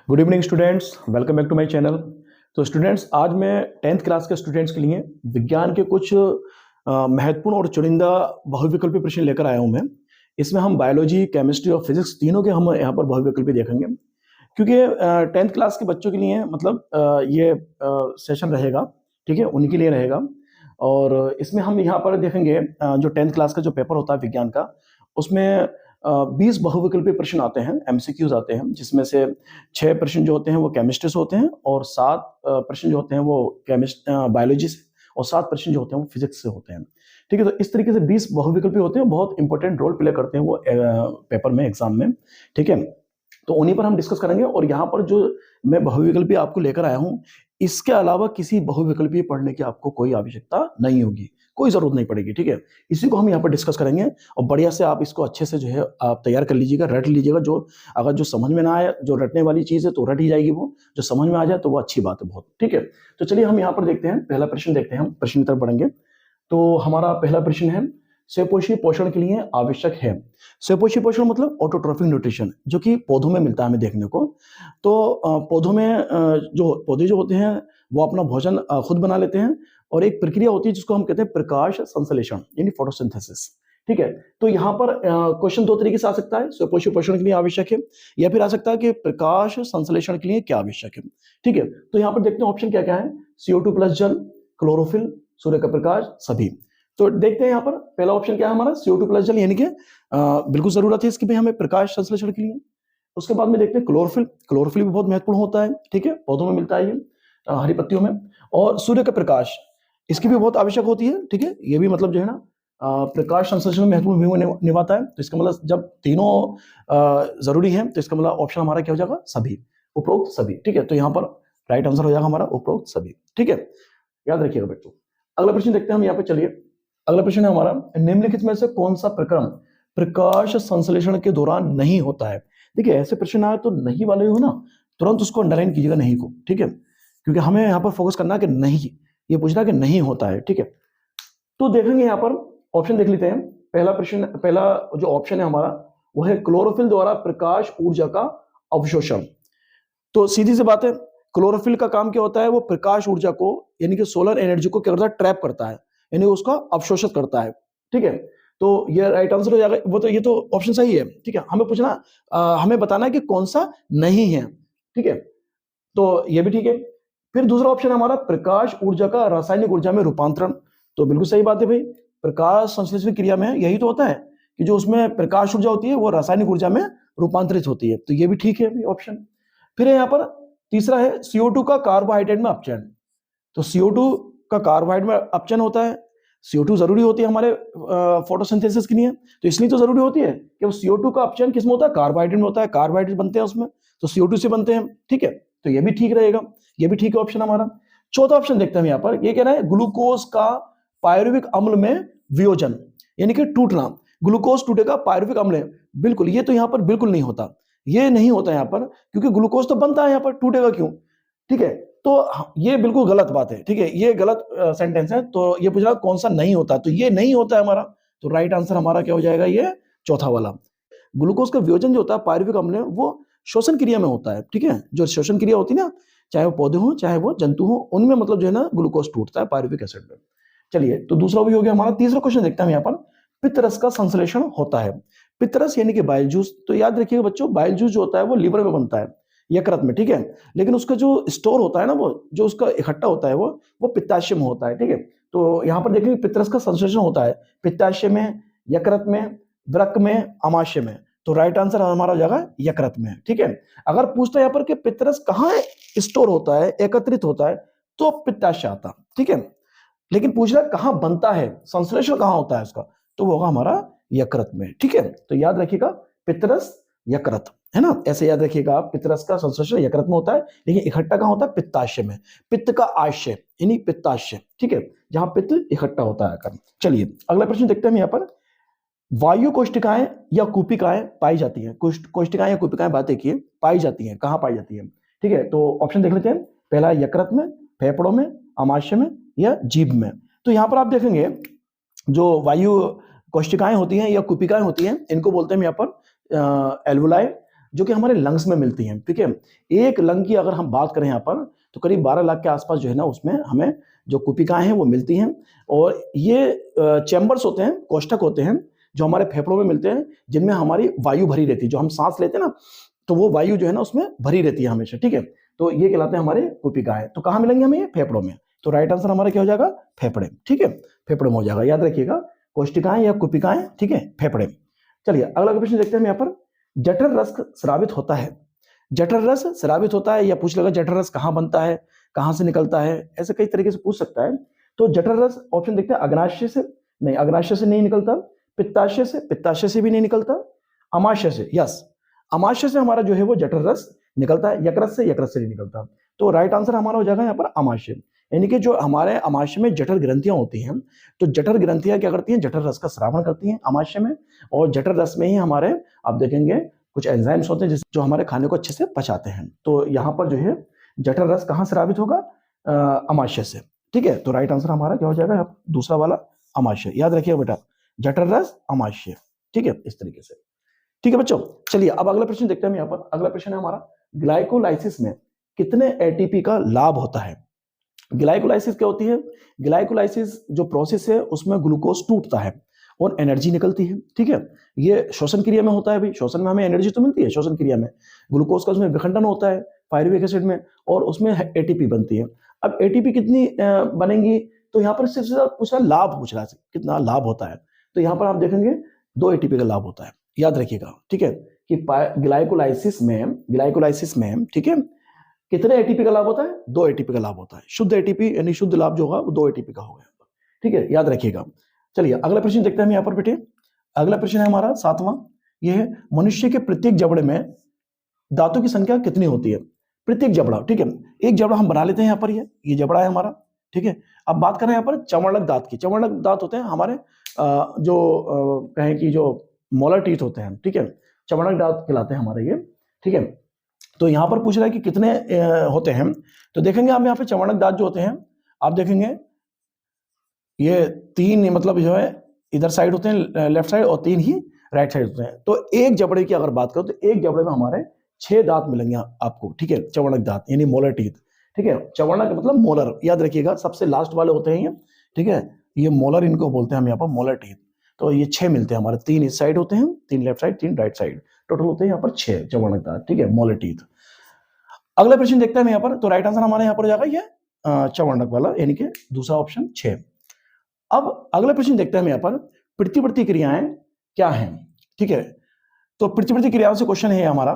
Good evening students, welcome back to my channel. तो students, आज मैं 10th क्लास के स्टूडेंट्स के लिए विज्ञान के कुछ महत्वपूर्ण और चुनिंदा बहुविकल्पी प्रश्न लेकर आया हूं मैं। इसमें हम बायोलॉजी, केमिस्ट्री और फिजिक्स तीनों के हम यहाँ पर बहुविकल्पी देखेंगे, क्योंकि 10th क्लास के बच्चों के लिए मतलब ये सेशन रहेगा, ठीक है, उनके लिए रहेगा। और इसमें हम यहाँ पर देखेंगे जो 10th क्लास का जो पेपर होता है विज्ञान का, उसमें 20 बहुविकल्पी प्रश्न आते हैं, एमसीक्यूज आते हैं, जिसमें से 6 प्रश्न जो होते हैं वो केमिस्ट्री से होते हैं और 7 प्रश्न जो होते हैं वो बायोलॉजी से, और 7 प्रश्न जो होते हैं वो फिजिक्स से होते हैं। ठीक है, तो इस तरीके से 20 बहुविकल्पी होते हैं, बहुत इंपॉर्टेंट रोल प्ले करते हैं वो पेपर में, एग्जाम में। ठीक है, तो उन्हीं पर हम डिस्कस करेंगे। और यहाँ पर जो मैं बहुविकल्पी आपको लेकर आया हूँ, इसके अलावा किसी बहुविकल्पी पढ़ने की आपको कोई आवश्यकता नहीं होगी, कोई जरूरत नहीं पड़ेगी। ठीक है, इसी को हम यहाँ पर डिस्कस करेंगे और बढ़िया से आप इसको अच्छे से जो है आप तैयार कर लीजिएगा, रट लीजिएगा। जो अगर जो समझ में ना आए, जो रटने वाली चीज है तो रट ही जाएगी, वो जो समझ में आ जाए तो वो अच्छी बात है बहुत। ठीक है, तो चलिए हम यहाँ पर देखते हैं, पहला प्रश्न देखते हैं, हम प्रश्न की तरफ बढ़ेंगे। तो हमारा पहला प्रश्न है, स्वपोषी पोषण के लिए आवश्यक है। स्वपोषी पोषण मतलब ऑटोट्रॉफिक न्यूट्रिशन, जो कि पौधों में मिलता है हमें देखने को। तो पौधों में जो पौधे जो होते हैं वो अपना भोजन खुद बना लेते हैं, और एक प्रक्रिया होती है जिसको हम कहते हैं प्रकाश संश्लेषण, यानी फोटोसिंथेसिस। ठीक है, तो यहाँ पर क्वेश्चन दो तरीके से आ सकता है, स्वपोषी पोषण के लिए आवश्यक है, या फिर आ सकता है कि प्रकाश संश्लेषण के लिए क्या आवश्यक है। ठीक है, तो यहाँ पर देखते हैं ऑप्शन क्या क्या है। CO2 प्लस जल, क्लोरोफिल, सूर्य का प्रकाश, सभी। तो देखते हैं यहाँ पर पहला ऑप्शन क्या है हमारा, CO2 प्लस जल, यानी कि बिल्कुल जरूरत है इसकी भाई हमें प्रकाश संश्लेषण के लिए। उसके बाद में देखते हैं क्लोरोफिल। क्लोरोफिल भी बहुत महत्वपूर्ण होता है, ठीक है, पौधों में मिलता है ये, हरी पत्तियों में। और सूर्य का प्रकाश, इसकी भी बहुत आवश्यक होती है। ठीक है, ये भी मतलब जो है ना प्रकाश संश्लेषण में महत्वपूर्ण भूमिका निभाता है। तो इसका मतलब जब तीनों जरूरी है तो इसका मतलब ऑप्शन हमारा क्या हो जाएगा, सभी, उपरोक्त सभी। ठीक है, तो यहाँ पर राइट आंसर हो जाएगा हमारा उपरोक्त सभी। ठीक है, याद रखिएगा बच्चों। अगला प्रश्न देखते हैं हम यहाँ पे, चलिए। अगला प्रश्न है हमारा, निम्नलिखित में से कौन सा प्रक्रम प्रकाश संश्लेषण के दौरान नहीं होता है। देखिए, ऐसे प्रश्न आए तो नहीं वाले हो ना, तुरंत उसको अंडरलाइन कीजिएगा नहीं को। ठीक है, क्योंकि हमें यहाँ पर फोकस करना है कि नहीं, ये पूछना कि नहीं होता है। ठीक है, तो देखेंगे यहाँ पर ऑप्शन देख लेते हैं। पहला प्रश्न, पहला जो ऑप्शन है हमारा वो है क्लोरोफिल द्वारा प्रकाश ऊर्जा का अवशोषण। तो सीधी सी बात है, क्लोरोफिल का काम क्या होता है, वो प्रकाश ऊर्जा को, यानी कि सोलर एनर्जी को क्या करता है, ट्रैप करता है, यानी उसका अवशोषित करता है। ठीक है, तो ये राइट आंसर हो जाएगा। वो तो ये तो ऑप्शन सही है। ठीक है, हमें पूछना, हमें बताना है कि कौन सा नहीं है। ठीक है, तो ये भी ठीक है। फिर दूसरा ऑप्शन हमारा, प्रकाश ऊर्जा का रासायनिक ऊर्जा में रूपांतरण। तो बिल्कुल सही बात है भाई, प्रकाश संश्लेषण क्रिया में यही तो होता है कि जो उसमें प्रकाश ऊर्जा होती है वो रासायनिक ऊर्जा में रूपांतरित होती है। तो ये भी ठीक है ऑप्शन। फिर यहाँ पर तीसरा है, CO2 का कार्बोहाइड्रेट में अपचयन। तो CO2 का कार्बोहाइड्रेट में अपचयन होता है। CO2 जरूरी होती है हमारे फोटोसिंथेसिस के लिए, तो इसलिए तो जरूरी होती है कि वो CO2 का अपचयन किसमें होता है, कार्बोहाइड्रेट में होता है। कार्बोहाइड्रेट बनते हैं उसमें, तो CO2 से बनते हैं। ठीक है, तो ये भी ठीक रहेगा, ये भी ठीक है ऑप्शन हमारा। चौथा ऑप्शन देखते हैं हम यहाँ पर, ये कह रहा है ग्लूकोज का पायरुविक अम्ल में वियोजन, यानी कि टूटना। ग्लूकोज टूटेगा, पायरुविक अम्ल है। बिल्कुल, ये तो यहाँ पर बिल्कुल नहीं होता, ये नहीं होता यहाँ पर, क्योंकि ग्लूकोज तो बनता है यहाँ पर, टूटेगा क्यों। ठीक है, तो ये बिल्कुल गलत बात है। ठीक है, ये गलत सेंटेंस है। तो ये पूछ रहा कौन सा नहीं होता, तो ये नहीं होता है हमारा। तो राइट आंसर हमारा क्या हो जाएगा, ये चौथा वाला। ग्लूकोज का वियोजन जो होता है पायरुविक अम्ल में, वो श्वसन क्रिया में होता है। ठीक है, जो श्वसन क्रिया होती है ना, चाहे वो पौधे हो चाहे वो जंतु हो, उनमें मतलब जो है ना ग्लूकोज टूटता है पायरुविक एसिड में। चलिए, तो दूसरा भी हो गया हमारा। तीसरा क्वेश्चन देखते हैं हम यहाँ पर, पित्तरस का संश्लेषण होता है। पित्तरस यानी कि बाइल जूस। तो याद रखिएगा बच्चों, बाइल जूस जो होता है वो लीवर में बनता है, यकृत में। ठीक है, लेकिन उसका जो स्टोर होता है ना, वो जो उसका इकट्ठा होता है वो पित्ताशय में होता है। ठीक है, तो यहाँ पर देखेंगे पित्तरस का संश्लेषण होता है पित्ताशय में, यकृत में, वृक्क में, अमाशय में। तो राइट आंसर हमारा हो जाएगा यकृत में। ठीक है, अगर पूछता है यहाँ पर कि पित्तरस कहाँ स्टोर होता है, एकत्रित होता है, तो पित्ताशय आता। ठीक है, लेकिन पूछ रहा है कहाँ बनता है, संश्लेषण कहाँ होता है उसका, तो वो होगा हमारा यकृत में। ठीक है, तो याद रखिएगा पित्तरस यकृत, है ना, ऐसे याद रखिएगा आप। पित्तरस का संश्लेषण यकृत में होता है, लेकिन इकट्ठा कहाँ होता है, पित्ताशय में। पित्त का आशय यानी पित्ताशय। ठीक है, जहां पित्त इकट्ठा होता है। चलिए, अगला प्रश्न देखते हैं हम यहाँ पर, वायु कोशिकाएं या कूपिकाएं पाई जाती हैं। कोशिकाएं या कूपिकाएं, बात देखिए, पाई जाती हैं, कहाँ पाई जाती है। ठीक है, तो ऑप्शन देख लेते हैं। पहला यकृत में, फेफड़ों में, अमाशय में, या जीभ में। तो यहाँ पर आप देखेंगे जो वायु कोशिकाएं होती हैं या कूपिकाएं होती हैं, इनको बोलते हैं यहाँ पर एल्वुलाई। जो कि हमारे लंग्स में मिलती हैं, ठीक है। एक लंग की अगर हम बात करें यहाँ पर, तो करीब 12 लाख के आसपास जो है ना उसमें हमें जो कुपिकाएं हैं वो मिलती हैं। और ये चैम्बर्स होते हैं, कोष्ठक होते हैं जो हमारे फेफड़ों में मिलते हैं, जिनमें हमारी वायु भरी रहती है। जो हम सांस लेते हैं ना, तो वो वायु जो है ना उसमें भरी रहती है हमेशा, ठीक है। तो ये कहलाते हैं हमारे कुपिकाएं। तो कहाँ मिलेंगे हमें? ये फेफड़ों में। तो राइट आंसर हमारा क्या हो जाएगा? फेफड़े, ठीक है, फेफड़े में हो जाएगा। याद रखिएगा, कोष्टिकाएं या कुपिकाएं, ठीक है, फेफड़े। चलिए अगला क्वेश्चन देखते हैं हम यहाँ पर। जठर रस स्रावित होता है, जठर रस स्रावित होता है, या पूछ लेगा जठर रस कहाँ बनता है, कहाँ से निकलता है, ऐसे कई तरीके से पूछ सकता है। तो जठर रस ऑप्शन देखते हैं, अग्नाशय से नहीं, अग्नाशय से नहीं निकलता, पित्ताशय से, पित्ताशय से भी नहीं निकलता, अमाशय से, यस, अमाशय से हमारा जो है वो जठर रस निकलता है, यकृत से, यकृत से नहीं निकलता। तो राइट आंसर हमारा हो जाएगा यहाँ पर अमाशय। यानी कि जो हमारे अमाशय में जठर ग्रंथियां होती हैं, तो जठर ग्रंथियां क्या करती हैं? जठर रस का स्रावण करती हैं अमाशय में, और जठर रस में ही हमारे, आप देखेंगे, कुछ एंजाइम्स होते हैं जो हमारे खाने को अच्छे से पचाते हैं। तो यहाँ पर जो है जठर रस कहाँ स्रावित होगा? अमाशय से, ठीक है। तो राइट आंसर हमारा क्या हो जाएगा? दूसरा वाला, अमाशय। याद रखिएगा बेटा, जठर रस अमाशय, ठीक है, इस तरीके से, ठीक है बच्चों। चलिए अब अगला प्रश्न देखते हैं हम यहाँ पर। अगला प्रश्न है हमारा, ग्लाइकोलाइसिस में कितने एटीपी का लाभ होता है? ग्लाइकोलाइसिस क्या होती है? ग्लाइकोलाइसिस जो प्रोसेस है उसमें ग्लूकोज टूटता है और एनर्जी निकलती है, ठीक है। ये श्वसन क्रिया में होता है भाई, श्वसन में हमें एनर्जी तो मिलती है, श्वसन क्रिया में ग्लूकोज का उसमें विखंडन होता है पायरुविक एसिड में, और उसमें एटीपी बनती है। अब एटीपी कितनी बनेंगी? तो यहाँ पर सिर्फ पूछ रहा लाभ, पूछ रहा है कितना लाभ होता है। तो यहाँ पर आप देखेंगे 2 एटीपी का लाभ होता है, याद रखिएगा, ठीक है, कि ग्लाइकोलाइसिस में, ठीक है, कितने एटीपी का लाभ होता है? 2 एटीपी का लाभ होता है। शुद्ध एटीपी यानी शुद्ध लाभ जो होगा वो 2 एटीपी का होगा, ठीक है, याद रखिएगा। चलिए अगला प्रश्न देखते हैं हम यहाँ पर बेटे। अगला प्रश्न है हमारा 7वां, ये है, मनुष्य के प्रत्येक जबड़े में दांतों की संख्या कितनी होती है? प्रत्येक जबड़ा, ठीक है, एक जबड़ा हम बना लेते हैं यहाँ पर, ये जबड़ा है हमारा, ठीक है। अब बात करें यहाँ पर चवर्णक दांत की। चवर्णक दांत होते हैं हमारे कहें कि जो मोलर टीथ होते हैं, ठीक है, चवर्णक दांत कहलाते हैं हमारे ये, ठीक है। तो यहाँ पर पूछ रहा है कि कितने होते हैं। तो देखेंगे आप यहाँ पे चवर्णक दांत जो होते हैं, आप देखेंगे ये 3 मतलब जो है इधर साइड होते हैं, लेफ्ट साइड, और 3 ही राइट साइड होते हैं। तो एक जबड़े की अगर बात करो तो एक जबड़े में हमारे 6 दांत मिलेंगे आपको, ठीक है, चवर्णक दांत यानी मोलर टीथ, ठीक है। चवर्णक मतलब मोलर, याद रखिएगा, सबसे लास्ट वाले होते हैं ये, ठीक है, ये मोलर इनको बोलते हैं हम यहाँ पर, मोलर टीथ। तो ये 6 मिलते हैं हमारे, 3 इस साइड होते हैं, 3 left side, 3 right side, total होते हैं यहाँ पर 6 चवर्णक दांत, ठीक है, मोलर टीथ। अगला प्रश्न देखते हैं यहाँ पर। तो राइट आंसर हमारे यहाँ पर हो जाएगा ये चवर्णक वाला, यानी कि दूसरा ऑप्शन 6। अब अगला प्रश्न देखते हैं हम यहाँ पर, प्रतिवर्ती क्रियाएं क्या हैं, ठीक है। तो प्रतिवर्ती क्रियाओं से क्वेश्चन है हमारा।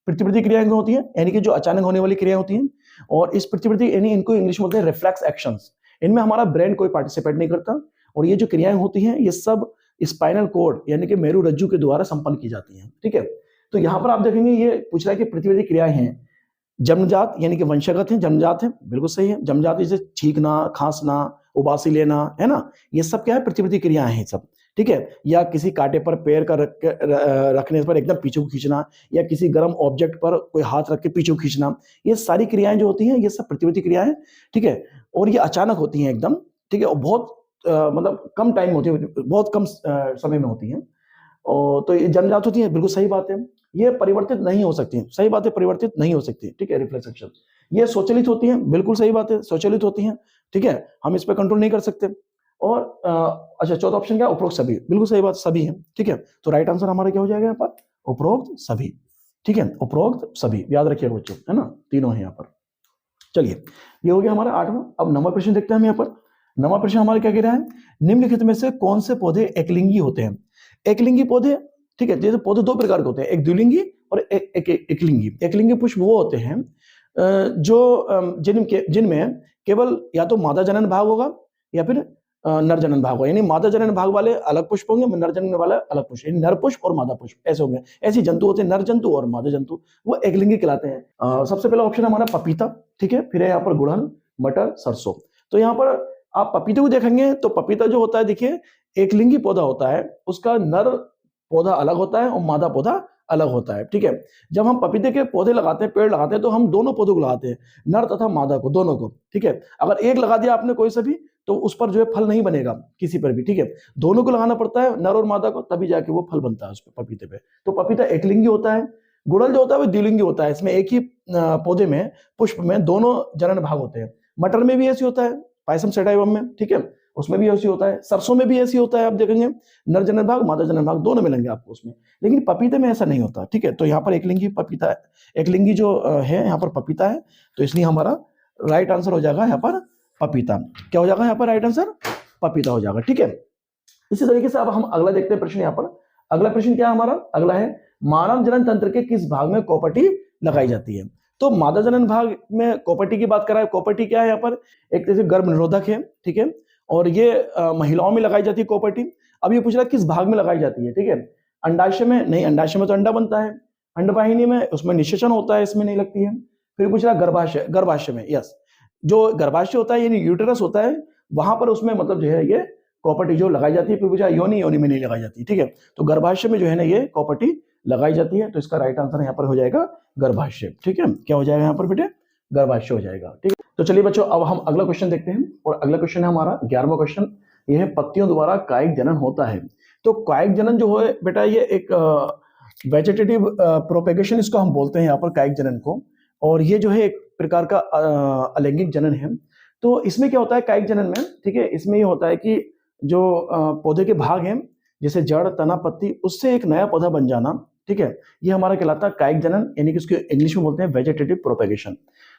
प्रतिवर्ती क्रियाएं क्या होती हैं? यानी कि जो अचानक होने वाली क्रियाएं होती हैं, और इस प्रतिवर्ती यानी इनको इंग्लिश में बोलते हैं रिफ्लेक्स एक्शंस। इनमें हमारा ब्रेन कोई पार्टिसिपेट नहीं करता, और ये जो क्रियाएं होती हैं ये सब स्पाइनल कोड यानी कि मेरुरज्जु के द्वारा संपन्न की जाती हैं, ठीक है। तो यहाँ पर आप देखेंगे ये पूछ रहा है कि प्रतिवर्ती क्रियाएं हैं जन्मजात यानी कि वंशगत है, जन्मजात है, बिल्कुल सही है। जन्मजात जैसे छींकना, खांसना, उबासी लेना, है ना, ये सब क्या है? प्रतिवर्ती क्रियाएं हैं सब, ठीक है। या किसी कांटे पर पैर का रखने पर एकदम पीछे को खींचना, या किसी गर्म ऑब्जेक्ट पर कोई हाथ रख के पीछे को खींचना, ये सारी क्रियाएं जो होती हैं ये सब प्रतिवर्ती क्रियाएं, ठीक है। और ये अचानक होती हैं एकदम, ठीक है, और बहुत मतलब कम टाइम होती है, बहुत कम समय में होती हैं, और तो ये जन्मजात होती है, बिल्कुल सही बात है। ये परिवर्तित नहीं हो सकती, सही बात है, परिवर्तित नहीं हो सकती, ठीक है, रिफ्लेक्स एक्शन। ये स्वचालित होती हैं, बिल्कुल सही बात है, स्वचालित होती हैं, ठीक है, हम इस पर कंट्रोल नहीं कर सकते। और अच्छा, चौथा ऑप्शन क्या? उपरोक्त सभी, बिल्कुल सही बात, सभी है, ठीक है। तो राइट आंसर हमारा क्या हो जाएगा यहाँ पर? उपरोक्त सभी, ठीक है, उपरोक्त सभी, याद रखिएगा बच्चों, है ना, तीनों है यहाँ पर। चलिए ये हो गया हमारा 8वां। अब 9वां प्रश्न देखते हैं हम यहाँ पर। 9वां प्रश्न हमारा क्या कह रहा है? निम्नलिखित में से कौन से पौधे एकलिंगी होते हैं? एकलिंगी पौधे, ठीक है, जैसे पौधे 2 प्रकार के होते हैं, एक द्विलिंगी और एक एकलिंगी। एकलिंगी पुष्प वो होते हैं जो जिनमें केवल या तो मादा जनन भाग होगा या फिर नर जनन भाग होगा, यानी मादा जनन भाग वाले अलग पुष्प होंगे, नर जनन वाले अलग पुष्प, यानी नर पुष्प और मादा पुष्प ऐसे होंगे। ऐसे जंतु होते हैं, नर जंतु और मादा जंतु, वो एकलिंगी कहलाते हैं। सबसे पहला ऑप्शन हमारा पपीता, ठीक है, फिर है यहाँ पर गुड़हल, मटर, सरसों। तो यहाँ पर आप पपीते को देखेंगे तो पपीता जो होता है, देखिए, एकलिंगी पौधा होता है, उसका नर पौधा अलग होता है और मादा पौधा अलग होता है, ठीक है। जब हम पपीते के पौधे लगाते हैं, पेड़ लगाते हैं, तो हम दोनों पौधों को लगाते हैं, नर तथा मादा को, दोनों को, ठीक है। अगर एक लगा दिया आपने कोई सा भी, तो उस पर जो है फल नहीं बनेगा किसी पर भी, ठीक है, दोनों को लगाना पड़ता है, नर और मादा को, तभी जाके वो फल बनता है उस पर, पपीते पे। तो पपीता एकलिंगी होता है, गुड़हल जो होता है वो द्विलिंगी होता है, इसमें एक ही पौधे में, पुष्प में दोनों जनन भाग होते हैं। मटर में भी ऐसे होता है, पायसम सेटाइवम में, ठीक है, उसमें भी ऐसे होता है। सरसों में भी ऐसे होता है, आप देखेंगे नर जनन भाग मादा जनन भाग दोनों मिलेंगे आपको उसमें। लेकिन पपीते में ऐसा नहीं होता, ठीक है। तो यहाँ पर एक लिंगी पपीता है, एक लिंगी जो है यहाँ पर पपीता है, तो इसलिए हमारा राइट आंसर हो जाएगा यहाँ पर पपीता। क्या हो जाएगा यहाँ पर राइट आंसर? पपीता हो जाएगा, ठीक है। इसी तरीके से अब हम अगला देखते हैं प्रश्न। यहाँ पर अगला प्रश्न क्या है हमारा? अगला है मानव जनन तंत्र के किस भाग में कॉपर्टी लगाई जाती है? तो मादा जनन भाग में कॉपर्टी की बात कर रहा है। कॉपर्टी क्या है यहाँ पर? एक तरह से गर्भ निरोधक है, ठीक है, और ये महिलाओं में लगाई जाती है कॉपर्टी। अब ये पूछ रहा है किस भाग में लगाई जाती है, ठीक है। अंडाशय में नहीं, अंडाशय में तो अंडा बनता है। अंडवाहिनी में, उसमें निषेचन होता है, इसमें नहीं लगती है। फिर पूछ रहा है गर्भाशय, गर्भाशय में, यस, जो गर्भाशय होता है यानी यूटेरस होता है, वहां पर उसमें मतलब जो है ये कॉपर्टी जो लगाई जाती है। फिर पूछा योनि, योनि में नहीं लगाई जाती, ठीक है। तो गर्भाशय में जो है ना ये कॉपर्टी लगाई जाती है, तो इसका राइट आंसर यहाँ पर हो जाएगा गर्भाशय, ठीक है। क्या हो जाएगा यहाँ पर बेटे? गर्भाशय हो जाएगा, ठीक है। तो चलिए बच्चों, अब हम अगला क्वेश्चन देखते हैं, और अगला क्वेश्चन है हमारा 11वां क्वेश्चन। यह है पत्तियों द्वारा कायिक जनन होता है। तो कायिक जनन जो है बेटा, ये एक वेजिटेटिव प्रोपेगेशन इसको हम बोलते हैं यहाँ पर, कायिक जनन को। और ये जो है एक प्रकार का अलैंगिक जनन है। तो इसमें क्या होता है कायिक जनन में, ठीक है, इसमें ये होता है कि जो पौधे के भाग हैं, जैसे जड़, तना, पत्ती, उससे एक नया पौधा बन जाना, ठीक है, ये हमारा कहलाता है कायिक जनन, यानी कि उसको इंग्लिश में बोलते हैं वेजिटेटिव प्रोपेगेशन।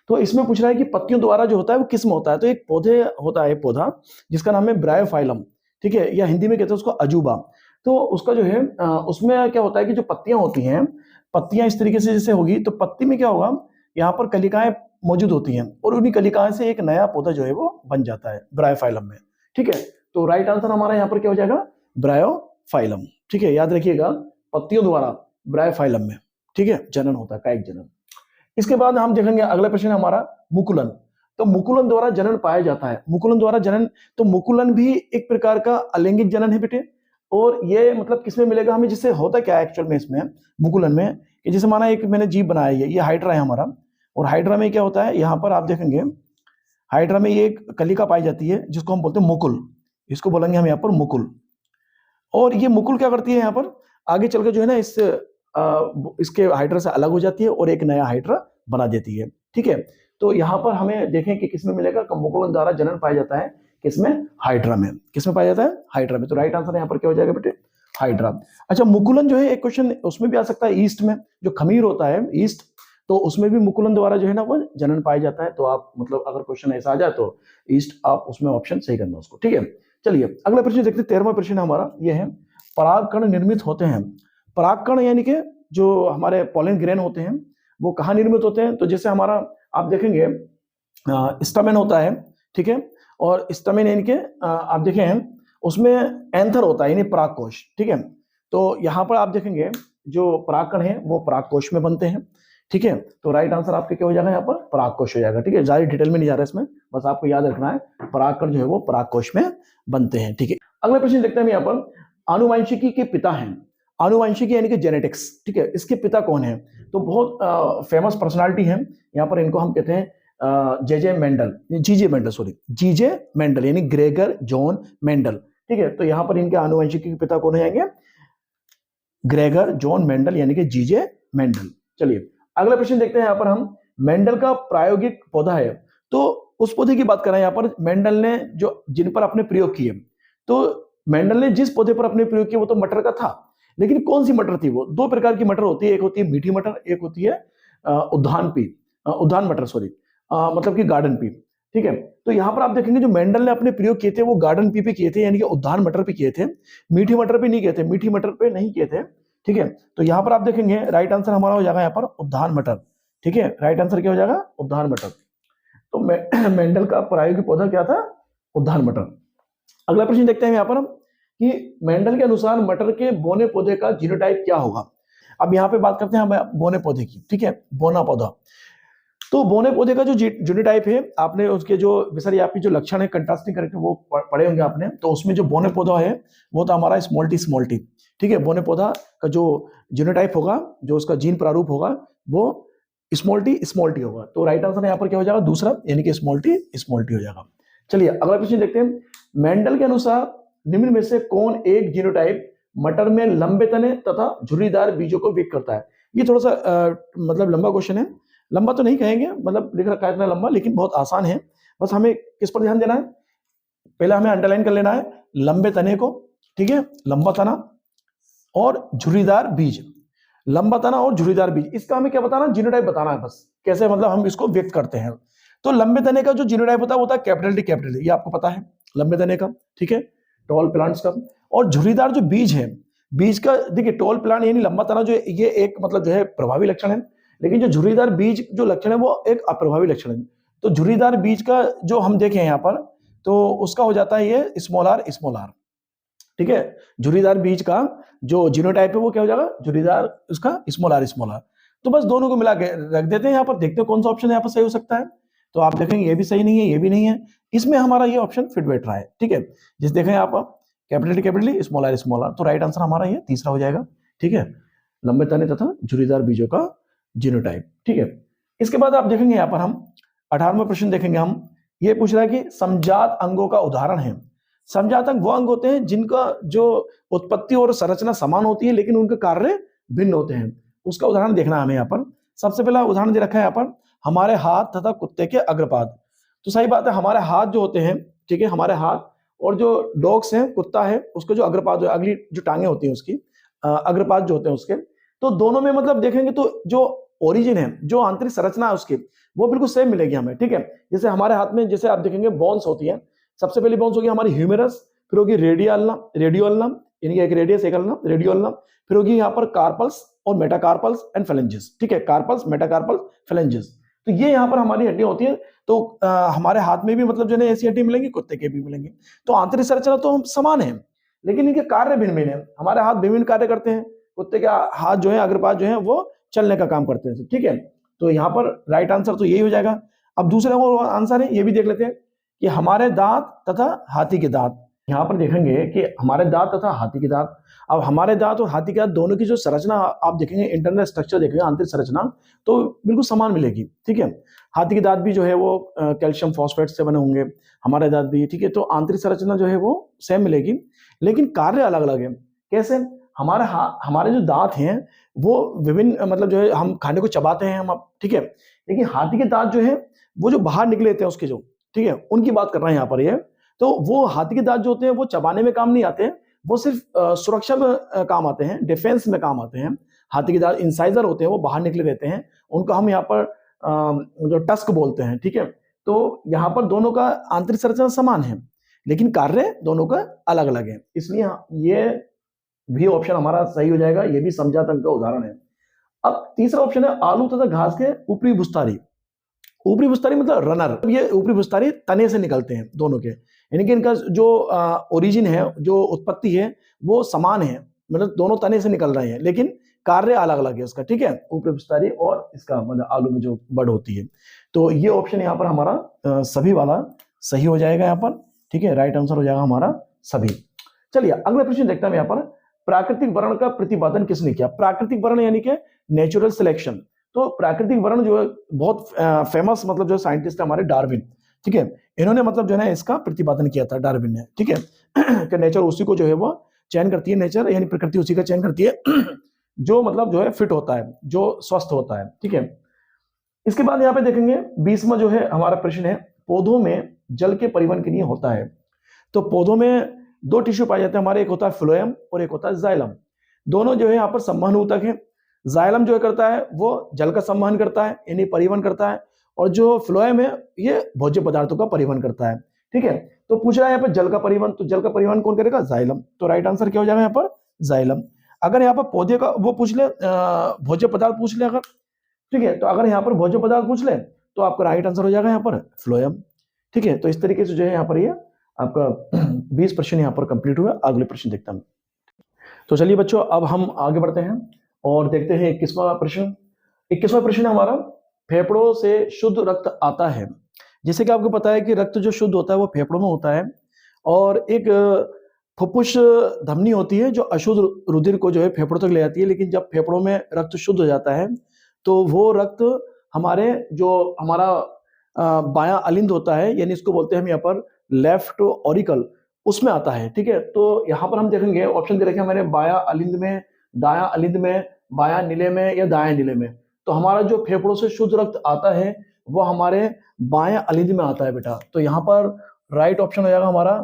तो इसमें पूछ रहा है कि पत्तियों द्वारा जो होता है वो किस्म होता है। तो एक पौधे होता है, पौधा जिसका नाम है ब्रायोफाइलम, ठीक है, या हिंदी में कहते हैं उसको अजूबा। तो उसका जो है उसमें क्या होता है कि जो पत्तियां होती हैं, पत्तियां इस तरीके से जैसे होगी, तो पत्ती में क्या होगा, यहाँ पर कलिकाएं मौजूद होती हैं, और उन्हीं कलिकाएं से एक नया पौधा जो है वो बन जाता है ब्रायोफाइलम में, ठीक है। तो राइट आंसर हमारा यहाँ पर क्या हो जाएगा? ब्रायोफाइलम, ठीक है, याद रखिएगा, पत्तियों द्वारा ब्रायोफाइलम में, ठीक है, जनन होता है, कायिक जनन। इसके बाद हम देखेंगे अगला प्रश्न हमारा मुकुलन। तो मुकुलन द्वारा जनन पाया जाता है। मुकुलन द्वारा जनन, तो मुकुलन भी एक प्रकार का अलैंगिक जनन है बेटे। और ये मतलब किसमें मिलेगा हमें? जिससे होता क्या है एक्चुअल में इसमें मुकुलन में, कि जैसे माना एक मैंने जीव बनाया है, ये हाइड्रा है हमारा, और हाइड्रा में क्या होता है, यहाँ पर आप देखेंगे हाइड्रा में ये एक कलिका पाई जाती है जिसको हम बोलते हैं मुकुल, इसको बोलेंगे हम यहाँ पर मुकुल। और ये मुकुल क्या करती है, यहाँ पर आगे चलकर जो है ना इसके हाइड्रा से अलग हो जाती है और एक नया हाइड्रा बना देती है, ठीक है। तो यहाँ पर हमें देखें कि किसमें मिलेगा, मुकुलन द्वारा जनन पाया जाता है, किसमें? हाइड्रा में। किसमें पाया जाता है? हाइड्रा में। तो राइट आंसर यहाँ पर क्या हो जाएगा बेटे? हाइड्रा। अच्छा, मुकुलन जो है एक क्वेश्चन उसमें भी आ सकता है, ईस्ट में जो खमीर होता है ईस्ट, तो उसमें भी मुकुलन द्वारा जो है ना वो जनन पाया जाता है। तो आप मतलब अगर क्वेश्चन ऐसा आ जाए तो ईस्ट आप उसमें ऑप्शन सही करना उसको, ठीक है। चलिए अगला प्रश्न देखते हैं, 13वां प्रश्न हमारा ये है परागकण निर्मित होते हैं। परागकण यानी कि जो हमारे पॉलन ग्रेन होते हैं वो कहाँ निर्मित होते हैं? तो जैसे हमारा आप देखेंगे स्टमेन होता है, ठीक है, और स्टमेन यानी कि आप देखें उसमें एंथर होता है यानी परागकोश, ठीक है। तो यहाँ पर आप देखेंगे जो परागकण है वो परागकोश में बनते हैं, ठीक है। तो राइट आंसर आपके क्या हो जाएगा यहाँ पर? परागकोश हो जाएगा, ठीक है। ज्यादा डिटेल में नहीं जा रहा है इसमें, बस आपको याद रखना है परागकण जो है वो परागकोश में बनते हैं, ठीक है। अगला प्रश्न देखते हैं हम यहाँ पर, आनुवंशिकी के पिता हैं। आनुवंशिकी यानी कि जेनेटिक्स, ठीक है, इसके पिता कौन है? तो बहुत फेमस पर्सनालिटी है यहाँ पर, इनको हम कहते हैं जीजे मेंडल यानी ग्रेगर जॉन मेंडल, ठीक है। तो यहाँ पर इनके आनुवंशिकी के पिता कौन आएंगे? ग्रेगर जॉन मेंडल यानी कि जीजे मेंडल। चलिए अगला प्रश्न देखते हैं यहाँ पर हम, मेंडल का प्रायोगिक पौधा है। तो उस पौधे की बात कर रहे हैं यहाँ पर, मेंडल ने जो जिन पर अपने प्रयोग किए, तो मेंडल ने जिस पौधे पर अपने प्रयोग किए वो तो मटर का था, लेकिन कौन सी मटर थी वो? दो प्रकार की मटर होती है, एक होती है मीठी मटर, एक होती है उद्यान मटर, सॉरी, मतलब कि गार्डन पी, ठीक है। तो यहाँ पर आप देखेंगे जो मेंडल ने अपने प्रयोग किए थे वो गार्डन पी पे किए थे, यानी कि उद्यान मटर पे किए थे, मीठी मटर पे नहीं किए थे, मीठी मटर पे नहीं किए थे, ठीक है। तो यहाँ पर आप देखेंगे राइट आंसर हमारा हो जाएगा यहाँ पर उद्यान मटर, ठीक है। राइट आंसर क्या हो जाएगा? उद्यान मटर। तो मेंडल का प्रायोगिक पौधा क्या था? उद्यान मटर। अगला प्रश्न देखते हैं यहाँ पर हम कि मेंडल के अनुसार मटर के बोने पौधे का जीनोटाइप क्या होगा। अब यहाँ पे बात करते हैं हम बोने पौधे की, ठीक है, बोना पौधा। तो बोने पौधे का जो जीनोटाइप है, आपने उसके जो विषयापी जो लक्षण है, कंट्रास्टिंग कैरेक्टर, वो पढ़े होंगे आपने। तो उसमें जो बोने पौधा है वो तो हमारा स्मॉल टी, ठीक है। बोने पौधा का जो जीनोटाइप होगा, जो उसका जीन प्रारूप होगा, वो स्मॉल टी होगा। तो राइट आंसर यहाँ पर क्या हो जाएगा? दूसरा, यानी कि स्मॉल टी हो जाएगा। चलिए अगला प्रश्न देखते हैं, मेंडल के अनुसार निम्न में से कौन एक जीनोटाइप मटर में लंबे तने तथा झुर्रीदार बीजों को व्यक्त करता है? ये थोड़ा सा मतलब लंबा क्वेश्चन है, लंबा तो नहीं कहेंगे, मतलब लिख रखा है इतना लंबा, लेकिन बहुत आसान है। बस हमें किस पर ध्यान देना है, पहले हमें अंडरलाइन कर लेना है लंबे तने को, ठीक है, लंबा तना और झुर्रीदार बीज, लंबा तना और झुर्रीदार बीज, इसका हमें क्या बताना, जीनोटाइप बताना है बस, कैसे मतलब हम इसको व्यक्त करते हैं। तो लंबे तने का जो जीनोटाइप होता है वो होता है कैपिटल टी कैपिटल टी, ये आपको पता है लंबे तने का, ठीक है, टॉल प्लांट्स का। और झुर्रीदार जो बीज है, बीज का देखिए, टॉल प्लांट यानी लंबा तना जो है ये एक मतलब जो है प्रभावी लक्षण है, लेकिन जो झुर्रीदार बीज जो लक्षण है वो एक अप्रभावी लक्षण है। तो झुर्रीदार बीज का जो हम देखें यहाँ पर, तो उसका हो जाता है ये स्मॉल आर, ठीक है। झुर्रीदार बीज का जो जीनोटाइप है वो क्या हो जाएगा, झुर्रीदार उसका स्मॉल आर। तो बस दोनों को मिला के रख देते हैं यहाँ पर, देखते हैं कौन सा ऑप्शन यहाँ पर सही हो सकता है। तो आप देखेंगे ये भी सही नहीं है, ये भी नहीं है, इसमें हमारा ये ऑप्शन फिट बैठ रहा है, ठीक है। जिस देखें आप कैपिटल टी स्मॉल आर, तो राइट आंसर हमारा ये तीसरा हो जाएगा, ठीक है, लंबे तने तथा झुर्रीदार बीजों का जीनोटाइप, ठीक है। इसके बाद आप देखेंगे यहाँ पर हम 18वां प्रश्न देखेंगे हम, ये पूछ रहा है कि समजात अंगों का उदाहरण है। समजात अंग वो अंग होते हैं जिनका जो उत्पत्ति और संरचना समान होती है लेकिन उनके कार्य भिन्न होते हैं, उसका उदाहरण देखना है हमें यहाँ पर। सबसे पहला उदाहरण दे रखा है यहाँ पर, हमारे हाथ तथा कुत्ते के अग्रपाद। तो सही बात है, हमारे हाथ जो होते हैं, ठीक है, हमारे हाथ, और जो डॉग्स हैं, कुत्ता है, उसके जो अग्रपाद, अगली जो टांगे होती हैं उसकी अग्रपाद जो होते हैं उसके, तो दोनों में मतलब देखेंगे तो जो ओरिजिन है, जो आंतरिक संरचना है उसकी, वो बिल्कुल सेम मिलेगी हमें, ठीक है। जैसे हमारे हाथ में जैसे आप देखेंगे बोन्स होती है, सबसे पहली बोन्स होगी हमारी ह्यूमेरस, फिर होगी रेडियोल्नम, यानी एक रेडियस एक अल्नम, रेडियोल्नम, फिर होगी यहाँ पर कार्पल्स और मेटाकार्पल्स एंड फेलेंजेस, ठीक है, कार्पल्स, मेटाकार्पल्स, फेलेंजेस। तो ये यहाँ पर हमारी हड्डियां होती है। तो हमारे हाथ में भी मतलब जो है ऐसी हड्डी मिलेंगी, कुत्ते के भी मिलेंगे। तो आंतरिक संरचना तो हम समान है, लेकिन इनके कार्य भिन्न भिन्न है। हमारे हाथ विभिन्न कार्य करते हैं, कुत्ते के हाथ जो है, अग्रपाद जो है, वो चलने का काम करते हैं, ठीक है। तो यहाँ पर राइट आंसर तो यही हो जाएगा। अब दूसरा आंसर है, ये भी देख लेते हैं कि हमारे दांत तथा हाथी के दांत। यहाँ पर देखेंगे कि हमारे दांत तथा हाथी के दांत, अब हमारे दांत और हाथी के दांत दोनों की जो संरचना आप देखेंगे, इंटरनल स्ट्रक्चर देखेंगे, आंतरिक संरचना, तो बिल्कुल समान मिलेगी, ठीक है। हाथी के दांत भी जो है वो कैल्शियम फॉस्फेट से बने होंगे, हमारे दांत भी, ठीक है। तो आंतरिक संरचना जो है वो सेम मिलेगी, लेकिन कार्य अलग अलग है। कैसे? हमारे जो दांत हैं वो विभिन्न मतलब जो है हम खाने को चबाते हैं हम, ठीक है, लेकिन हाथी के दांत जो है वो जो बाहर निकले थे उसके जो, ठीक है, उनकी बात कर रहे हैं यहाँ पर ये। तो वो हाथी के दांत जो होते हैं वो चबाने में काम नहीं आते हैं, वो सिर्फ सुरक्षा में काम आते हैं, डिफेंस में काम आते हैं। हाथी के दांत इंसाइजर होते हैं, वो बाहर निकले रहते हैं, उनको हम यहाँ पर जो टस्क बोलते हैं, ठीक है। तो यहाँ पर दोनों का आंतरिक संरचना समान है, लेकिन कार्य दोनों का अलग अलग है, इसलिए ये भी ऑप्शन हमारा सही हो जाएगा। ये भी समजात अंग का उदाहरण है। अब तीसरा ऑप्शन है आलू तथा घास के ऊपरी भुस्तारी। ऊपरी भुस्तारी मतलब रनर, ये ऊपरी भुस्तारी तने से निकलते हैं दोनों के, यानी कि इनका जो ओरिजिन है, जो उत्पत्ति है, वो समान है, मतलब दोनों तने से निकल रहे हैं, लेकिन कार्य अलग अलग है उसका, ठीक है, ऊपरी भुस्तारी और इसका मतलब आलू में जो बड होती है। तो ये ऑप्शन यहाँ पर हमारा सभी वाला सही हो जाएगा यहाँ पर, ठीक है, राइट आंसर हो जाएगा हमारा सभी। चलिए अगला प्रश्न देखते हैं यहाँ पर, प्राकृतिक वर्ण का प्रतिपादन किसने किया? प्राकृतिक वर्ण यानी कि नेचुरल सिलेक्शन। तो प्राकृतिक वर्ण जो है बहुत फेमस मतलब जो साइंटिस्ट है हमारे डार्विन, ठीक है, इन्होंने मतलब जो है ना इसका प्रतिपादन किया था डार्विन ने, ठीक है, कि नेचर उसी को जो है वो चयन करती है, नेचर यानी प्रकृति उसी का चयन करती है जो मतलब जो है फिट होता है, जो स्वस्थ होता है, ठीक है। इसके बाद यहाँ पे देखेंगे 20वां जो है हमारा प्रश्न है, पौधों में जल के परिवहन के लिए होता है। तो पौधों में दो टिश्यू पाए जाते हैं हमारे, एक होता है फ्लोएम और एक होता है जाइलम। दोनों जो है यहाँ पर संवहन ऊतक है। जाइलम जो करता है वो जल का संवहन करता है, यानी परिवहन करता है, और जो फ्लोएम है ये भोज्य पदार्थों का परिवहन करता है, ठीक है। तो पूछ रहा है यहाँ पर जल का परिवहन, तो जल का परिवहन कौन करेगा? जाइलम। तो राइट आंसर क्या हो जाएगा यहाँ पर? जाइलम। अगर यहाँ पर पौधे का वो पूछ ले, भोज्य पदार्थ पूछ ले अगर, ठीक है, तो अगर यहाँ पर भोज्य पदार्थ पूछ ले तो आपका राइट आंसर हो जाएगा यहाँ पर फ्लोएम, ठीक है। तो इस तरीके से जो है यहाँ पर ये आपका 20 प्रश्न यहाँ पर कंप्लीट हुआ। अगले प्रश्न देखते हैं। तो चलिए बच्चों अब हम आगे बढ़ते हैं और देखते हैं 21वां प्रश्न। 21वां प्रश्न हमारा, फेफड़ों से शुद्ध रक्त आता है। जैसे कि आपको पता है कि रक्त जो शुद्ध होता है वो फेफड़ों में होता है, और एक फुफ्फुस धमनी होती है जो अशुद्ध रुधिर को जो है फेफड़ों तक ले जाती है। लेकिन जब फेफड़ों में रक्त शुद्ध हो जाता है तो वो रक्त हमारे जो हमारा बायां अलिंद होता है, यानी इसको बोलते हैं हम यहाँ पर लेफ्ट ऑरिकल, उसमें आता है, ठीक है। तो यहाँ पर हम देखेंगे ऑप्शन दे रखे हैं हमारे, बायां अलिंद में, दायां अलिंद में बायां नीले में या दाएं नीले में। तो हमारा जो फेफड़ों से शुद्ध रक्त आता है वो हमारे बायां अलिंद में आता है बेटा। तो यहाँ पर राइट ऑप्शन हो जाएगा हमारा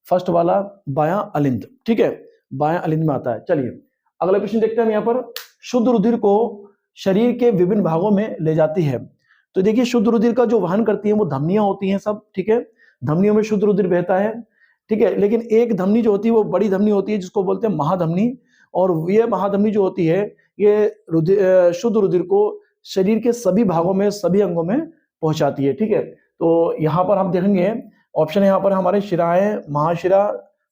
फर्स्ट वाला बायां अलिंद। ठीक है, बायां अलिंद में आता है। चलिए अगला प्रश्न देखते हैं हम। यहाँ पर शुद्ध रुधिर को शरीर के विभिन्न भागों में ले जाती है। तो देखिए शुद्ध रुधिर का जो वहन करती है वो धमनियां होती हैं सब। ठीक है, धमनियों में शुद्ध रुधिर बहता है। ठीक है, लेकिन एक धमनी जो होती है वो बड़ी धमनी होती है जिसको बोलते हैं महाधमनी, और ये महाधमनी जो होती है ये शुद्ध रुधिर को शरीर के सभी भागों में, सभी अंगों में पहुंचाती है। ठीक है, तो यहाँ पर हम देखेंगे ऑप्शन है यहाँ पर हमारे शिराएं, महाशिरा,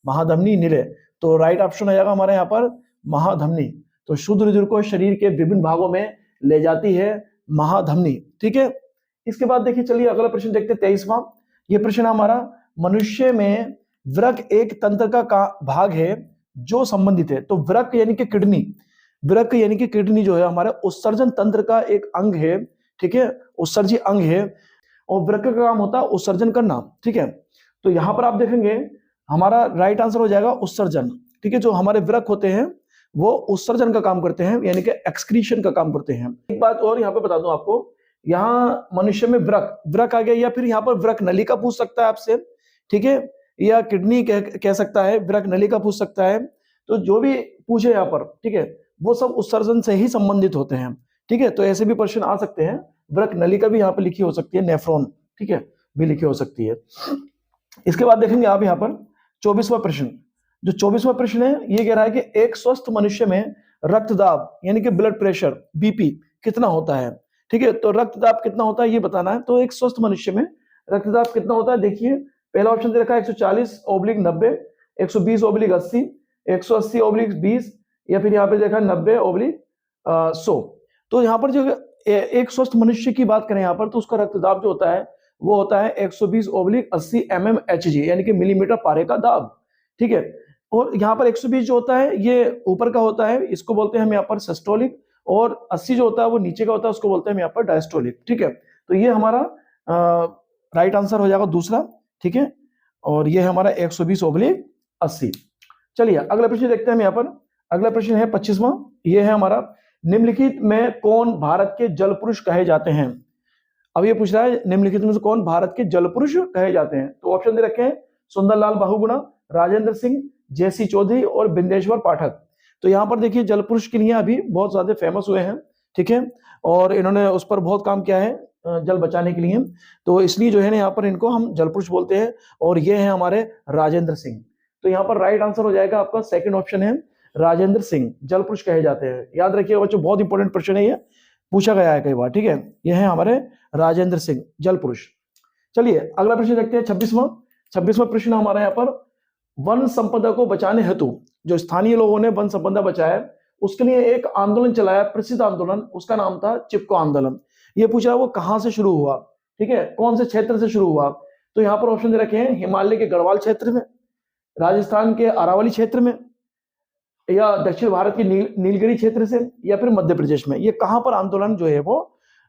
महाधमनी, नीले। तो राइट ऑप्शन हो जाएगा हमारे यहाँ पर महाधमनी। तो शुद्ध रुधिर को शरीर के विभिन्न भागों में ले जाती है महाधमनी। ठीक है, इसके बाद देखिए चलिए अगला प्रश्न देखते हैं 23वां। ये प्रश्न हमारा मनुष्य में वृक्क एक तंत्र का भाग है जो संबंधित है। तो वृक्क यानी कि किडनी, वृक्क यानी कि किडनी जो है हमारे उत्सर्जन तंत्र का एक अंग है। ठीक है, उत्सर्जी अंग है, और वृक्क का काम होता है उत्सर्जन करना। ठीक है, तो यहाँ पर आप देखेंगे हमारा राइट आंसर हो जाएगा उत्सर्जन। ठीक है, जो हमारे वृक्क होते हैं वो उत्सर्जन का काम करते हैं, यानी कि एक्सक्रीशन का काम करते हैं। एक बात और यहाँ पे बता दूं आपको, यहाँ मनुष्य में वृक्क आ गया, या फिर यहाँ पर वृक्क नलिका पूछ सकता है आपसे। ठीक है, या किडनी कह सकता है, वृक्क नलिका पूछ सकता है। तो जो भी पूछे यहाँ पर, ठीक है, वो सब उत्सर्जन से ही संबंधित होते हैं। ठीक है, तो ऐसे भी प्रश्न आ सकते हैं। वृक्क नलिका भी यहाँ पे लिखी हो सकती है, नेफ्रॉन, ठीक है, भी लिखी हो सकती है। इसके बाद देखेंगे आप यहाँ पर 24वां प्रश्न। जो 24वां प्रश्न है ये कह रहा है कि एक स्वस्थ मनुष्य में रक्तदाब यानी कि ब्लड प्रेशर, बीपी कितना होता है। ठीक है, तो रक्तदाब कितना होता है ये बताना है। तो एक स्वस्थ मनुष्य में रक्तदाब कितना होता है, देखिए पहला ऑप्शन दे रखा है 140/90, 120/80, 180/20, या फिर यहाँ पे देखा 90/100। तो यहाँ पर जो एक स्वस्थ मनुष्य की बात करें यहाँ पर, तो उसका रक्तदाब जो होता है वो होता है 120/80 mmHg, यानी कि मिलीमीटर पारे का दाब। ठीक है, और यहाँ पर 120 जो होता है ये ऊपर का होता है, इसको बोलते हैं हम यहाँ पर सिस्टोलिक, और 80 जो होता है वो नीचे का होता है, उसको बोलते हैं हम यहाँ पर डायस्टोलिक। ठीक है, तो ये हमारा राइट आंसर हो जाएगा दूसरा। ठीक है, और ये है हमारा 120/80। चलिए अगला प्रश्न देखते हैं हम यहाँ पर। अगला प्रश्न है 25वां। ये है हमारा निम्नलिखित में कौन भारत के जल पुरुष कहे जाते हैं। अब ये पूछ रहा है निम्नलिखित में से कौन भारत के जल पुरुष कहे जाते हैं। तो ऑप्शन दे रखे हैं सुंदरलाल बहुगुणा, राजेंद्र सिंह, जेसी चौधरी और बिंदेश्वर पाठक। तो यहाँ पर देखिए जल पुरुष के लिए अभी बहुत ज्यादा फेमस हुए हैं। ठीक है, और इन्होंने उस पर बहुत काम किया है जल बचाने के लिए, तो इसलिए जो है ना यहाँ पर इनको हम जल पुरुष बोलते हैं, और ये है हमारे राजेंद्र सिंह। तो यहाँ पर राइट आंसर हो जाएगा आपका सेकंड ऑप्शन है, राजेंद्र सिंह जल पुरुष कहे जाते हैं। याद रखिएगा बच्चों, बहुत इंपॉर्टेंट प्रश्न है, ये पूछा गया है कई बार। ठीक है, ये है हमारे राजेंद्र सिंह जल पुरुष। चलिए अगला प्रश्न देखते हैं 26वां प्रश्न हमारा यहाँ पर, वन संपदा को बचाने हेतु जो स्थानीय लोगों ने वन संपदा बचाया उसके लिए एक आंदोलन चलाया, प्रसिद्ध आंदोलन, उसका नाम था चिपको आंदोलन। ये पूछा वो कहां से शुरू हुआ। ठीक है, कौन से क्षेत्र से शुरू हुआ। तो यहाँ पर ऑप्शन दे रखे हैं हिमालय के गढ़वाल क्षेत्र में, राजस्थान के अरावली क्षेत्र में, या दक्षिण भारत के नीलगिरी क्षेत्र से, या फिर मध्य प्रदेश में। ये कहां पर आंदोलन जो है वो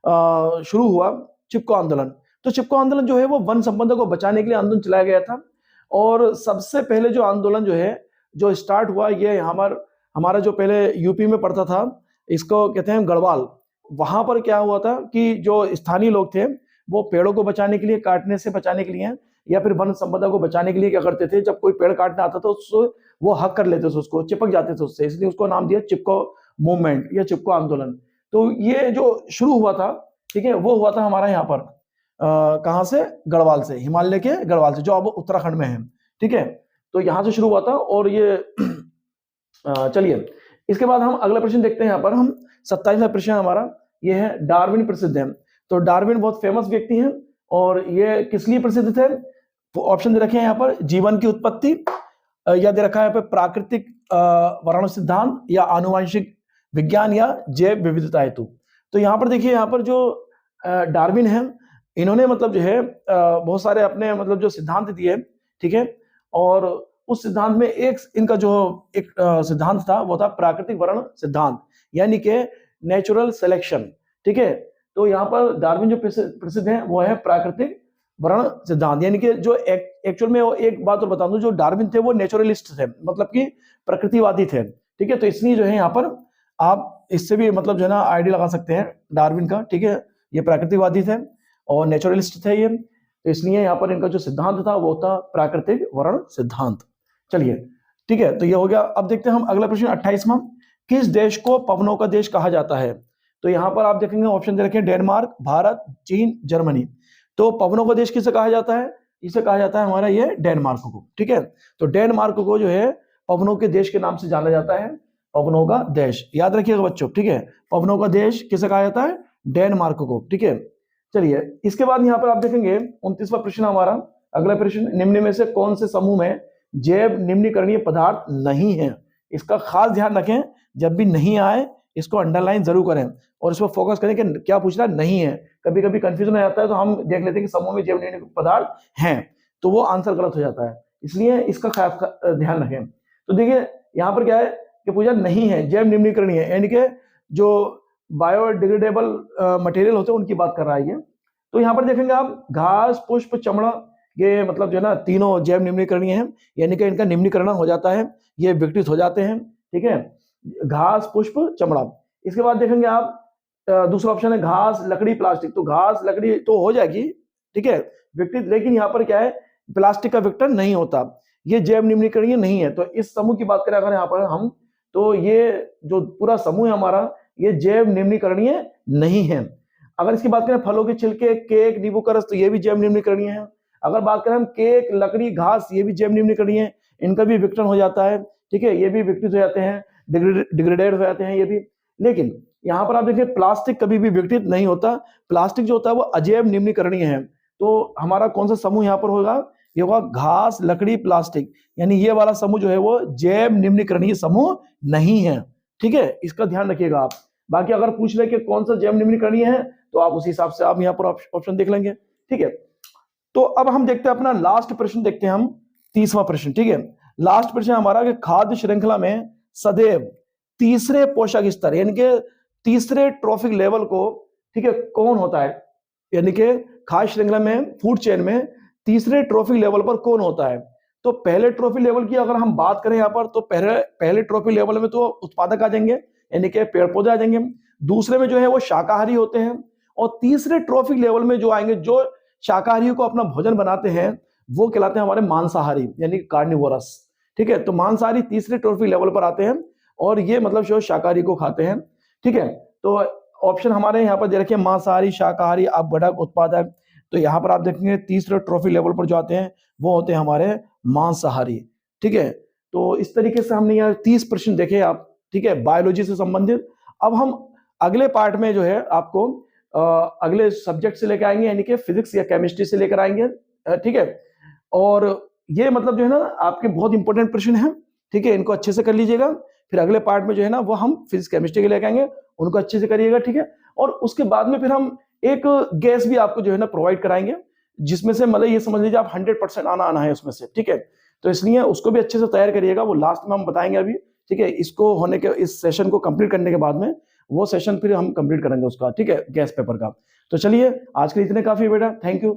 शुरू हुआ, चिपको आंदोलन। तो चिपको आंदोलन जो है वो वन संपदा को बचाने के लिए आंदोलन चलाया गया था। और सबसे पहले जो आंदोलन जो है जो स्टार्ट हुआ, ये हमारा जो पहले यूपी में पड़ता था, इसको कहते हैं गढ़वाल। वहां पर क्या हुआ था कि जो स्थानीय लोग थे वो पेड़ों को बचाने के लिए, काटने से बचाने के लिए, या फिर वन संपदा को बचाने के लिए क्या करते थे, जब कोई पेड़ काटना आता था उसको वो हक कर लेते थे, उसको चिपक जाते थे उससे, इसलिए उसको नाम दिया चिपको मूवमेंट या चिपको आंदोलन। तो ये जो शुरू हुआ था, ठीक है, वो हुआ था हमारा यहाँ पर कहाँ से, गढ़वाल से, हिमालय के गढ़वाल से, जो अब उत्तराखंड में है। ठीक है, तो यहाँ से शुरू हुआ था। और ये चलिए इसके बाद हम अगला प्रश्न देखते हैं। यहाँ पर हम 27वां प्रश्न हमारा ये है, डार्विन प्रसिद्ध है। तो डार्विन बहुत फेमस व्यक्ति हैं, और ये किस लिए प्रसिद्ध थे। तो ऑप्शन दे रखे हैं यहाँ पर जीवन की उत्पत्ति, या दे रखा है यहाँ पे प्राकृतिक वर्णन सिद्धांत, या आनुवंशिक विज्ञान, या जैव विविधता हेतु। तो यहाँ पर देखिए, यहाँ पर जो डार्विन है इन्होंने मतलब जो है बहुत सारे अपने मतलब जो सिद्धांत दिए। ठीक है, और उस सिद्धांत में एक इनका जो एक सिद्धांत था वो था प्राकृतिक वर्ण सिद्धांत, यानी कि नेचुरल सिलेक्शन। ठीक है, तो यहाँ पर डार्विन जो प्रसिद्ध है वो है प्राकृतिक वर्ण सिद्धांत, यानी कि जो एक्चुअल में एक बात और बता दूं, जो डार्विन थे वो नेचुरलिस्ट थे, मतलब कि प्रकृतिवादी थे। ठीक है, तो इसलिए जो है यहाँ पर आप इससे भी मतलब जो है ना आइडिया लगा सकते हैं डार्विन का, ठीक है। ये प्राकृतिकवादी थे और नेचुरलिस्ट थे ये, तो इसलिए यहाँ पर इनका जो सिद्धांत था वो था प्राकृतिक वर्ण सिद्धांत। चलिए ठीक है, तो ये हो गया। अब देखते हैं हम अगला प्रश्न 28वां, किस देश को पवनों का देश कहा जाता है? तो यहाँ पर आप देखेंगे ऑप्शन दे रखे हैं, डेनमार्क, भारत, चीन, जर्मनी। तो पवनों का देश किसे कहा जाता है? इसे कहा जाता है हमारा ये डेनमार्क को, ठीक है। तो डेनमार्क को जो है पवनों के देश के नाम से जाना जाता है, पवनों का देश, याद रखिएगा बच्चों, ठीक है। पवनों का देश किसे कहा जाता है? डेनमार्क को, ठीक है। चलिए इसके बाद यहाँ पर आप देखेंगे 29वां प्रश्न हमारा, अगला प्रश्न, निम्न में से कौन से समूह में जैव निम्नीकरणीय पदार्थ नहीं है? इसका खास ध्यान रखें, जब भी नहीं आए इसको अंडरलाइन जरूर करें और इस पर फोकस करें कि क्या पूछ रहा है, नहीं है। कभी कभी कंफ्यूजन हो जाता है तो हम देख लेते हैं कि समूह में जैव निम्नीकरणीय पदार्थ हैं, तो वो आंसर गलत हो जाता है, इसलिए इसका खास ध्यान रखें। तो देखिए यहाँ पर क्या है कि पूछा नहीं है जैव निम्नीकरणीय, यानी कि जो बायोडिग्रेडेबल मटेरियल होते हैं उनकी बात कर रहा है ये। तो यहाँ पर देखेंगे आप, घास, पुष्प, चमड़ा, ये मतलब जो है ना तीनों जैव निम्नीकरणीय हैं, यानी कि इनका निम्नीकरण हो जाता है, ये विघटित हो जाते हैं, ठीक है। घास, पुष्प, चमड़ा। इसके बाद देखेंगे आप दूसरा ऑप्शन है घास, लकड़ी, प्लास्टिक। तो घास, लकड़ी तो हो जाएगी, ठीक है, विघटित, लेकिन यहाँ पर क्या है, प्लास्टिक का विघटन नहीं होता, ये जैव निम्नीकरणीय नहीं है। तो इस समूह की बात करें अगर यहाँ पर हम, तो ये जो पूरा समूह है हमारा, ये जैव निम्नीकरणीय नहीं है। अगर इसकी बात करें फलों के छिलके, केक, नींबू का रस, तो ये भी जैव निम्नीकरणीय है। अगर बात करें हम केक, लकड़ी, घास, ये भी जैव निम्नीकरणीय है, इनका भी विघटन हो जाता है, ठीक है, ये भी विघटित हो जाते हैं, डिग्रेडेड हो जाते हैं ये भी। लेकिन यहाँ पर आप देखिए प्लास्टिक कभी भी विघटित नहीं होता, प्लास्टिक जो होता है वो अजैव निम्नीकरणीय है। तो हमारा कौन सा समूह यहाँ पर होगा? ये होगा घास, लकड़ी, प्लास्टिक, यानी ये वाला समूह जो है वो जैव निम्नीकरणीय समूह नहीं है, ठीक है, इसका ध्यान रखिएगा आप। बाकी अगर पूछ ले कि कौन सा जैव निम्नीकरणीय है, तो आप उसी हिसाब से आप यहाँ पर ऑप्शन देख लेंगे, ठीक है। तो अब हम देखते हैं अपना लास्ट प्रश्न, देखते हैं हम 30वां प्रश्न, ठीक है। लास्ट प्रश्न हमारा कि खाद्य श्रृंखला में सदैव तीसरे पोषक स्तर यानी कि तीसरे ट्रॉफिक लेवल को, ठीक है, कौन होता है? यानी कि खाद्य श्रृंखला में, फूड चेन में तीसरे ट्रॉफिक लेवल पर कौन होता है? तो पहले ट्रॉफिक लेवल की अगर हम बात करें यहाँ पर, तो पहले ट्रॉफिक लेवल में तो उत्पादक आ जाएंगे, यानी कि पेड़ पौधे आ जाएंगे। दूसरे में जो है वो शाकाहारी होते हैं, और तीसरे ट्रॉफिक लेवल में जो आएंगे, जो शाकाहारियों को अपना भोजन बनाते हैं, वो कहलाते हैं हमारे मांसाहारी, यानी कार्निवोरस, ठीक है। तो मांसाहारी तीसरे ट्रॉफिक लेवल पर आते हैं, और ये मतलब जो शाकाहारी को खाते हैं, ठीक है। तो ऑप्शन हमारे यहाँ पर दे रखे हैं मांसाहारी, शाकाहारी, अपघटक, उत्पादक। तो यहाँ पर आप देखेंगे तीसरे ट्रॉफिक लेवल पर जो आते हैं वो होते हैं हमारे मांसाहारी, ठीक है। तो इस तरीके से हमने यहाँ 30 प्रश्न देखे आप, ठीक है, बायोलॉजी से संबंधित। अब हम अगले पार्ट में जो है आपको अगले सब्जेक्ट से लेकर आएंगे, यानी कि फिजिक्स या केमिस्ट्री से लेकर आएंगे, ठीक है। और ये मतलब जो है ना आपके बहुत इंपॉर्टेंट प्रश्न है, ठीक है, इनको अच्छे से कर लीजिएगा। फिर अगले पार्ट में जो है ना वो हम फिजिक्स केमिस्ट्री के लेकर आएंगे, उनको अच्छे से करिएगा, ठीक है। और उसके बाद में फिर हम एक गैस भी आपको जो है ना प्रोवाइड कराएंगे, जिसमें से मतलब ये समझ लीजिए आप 100% आना है उसमें से, ठीक है। तो इसलिए उसको भी अच्छे से तैयार करिएगा, वो लास्ट में हम बताएंगे अभी, ठीक है। इसको होने के, इस सेशन को कंप्लीट करने के बाद में वो सेशन फिर हम कंप्लीट करेंगे उसका, ठीक है, गैस पेपर का। तो चलिए आज के लिए इतने काफी बेटा, थैंक यू।